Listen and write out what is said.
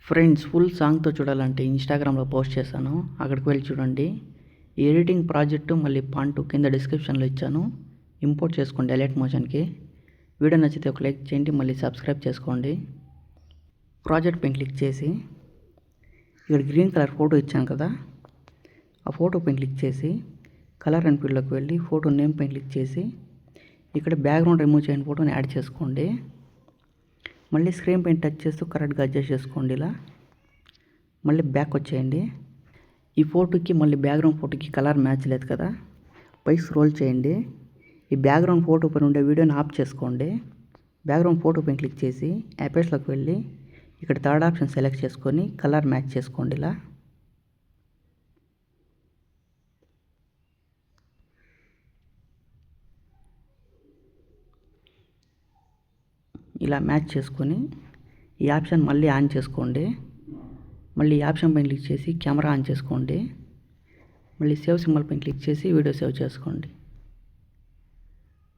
Friends, full సాంగ్తో చూడాలంటే ఇన్స్టాగ్రామ్లో post చేశాను, అక్కడికి వెళ్ళి చూడండి. ఎడిటింగ్ ప్రాజెక్టు మళ్ళీ పాంటు కింద డిస్క్రిప్షన్లో ఇచ్చాను. ఇంపోర్ట్ చేసుకోండి ఎలైట్ మోషన్కి. వీడియో నచ్చితే ఒక లైక్ చేయండి, మళ్ళీ సబ్స్క్రైబ్ చేసుకోండి. ప్రాజెక్ట్ పైన క్లిక్ చేసి ఇక్కడ గ్రీన్ కలర్ ఫోటో ఇచ్చాను కదా, ఆ ఫోటో పైన క్లిక్ చేసి కలర్ అండ్ ఫీల్డ్లోకి వెళ్ళి ఫోటో నేమ్ పైన క్లిక్ చేసి ఇక్కడ బ్యాక్గ్రౌండ్ రిమూవ్ చేయని ఫోటోని యాడ్ చేసుకోండి. మళ్ళీ స్క్రీన్ పైన టచ్ చేస్తూ కరెక్ట్గా అడ్జస్ట్ చేసుకోండి. ఇలా మళ్ళీ బ్యాక్ వచ్చేయండి. ఈ ఫోటోకి మళ్ళీ బ్యాక్గ్రౌండ్ ఫోటోకి కలర్ మ్యాచ్ లేదు కదా, పై స్క్రోల్ చేయండి. ఈ బ్యాక్గ్రౌండ్ ఫోటో పైన ఉండే వీడియోని ఆఫ్ చేసుకోండి. బ్యాక్గ్రౌండ్ ఫోటో పైన క్లిక్ చేసి యాపెట్స్లోకి వెళ్ళి ఇక్కడ థర్డ్ ఆప్షన్ సెలెక్ట్ చేసుకొని కలర్ మ్యాచ్ చేసుకోండి. ఇలా మ్యాచ్ చేసుకొని ఈ ఆప్షన్ మళ్ళీ ఆన్ చేసుకోండి. మళ్ళీ ఈ ఆప్షన్ పైన క్లిక్ చేసి కెమెరా ఆన్ చేసుకోండి. మళ్ళీ సేవ్ సింబల్ పైన క్లిక్ చేసి వీడియో సేవ్ చేసుకోండి.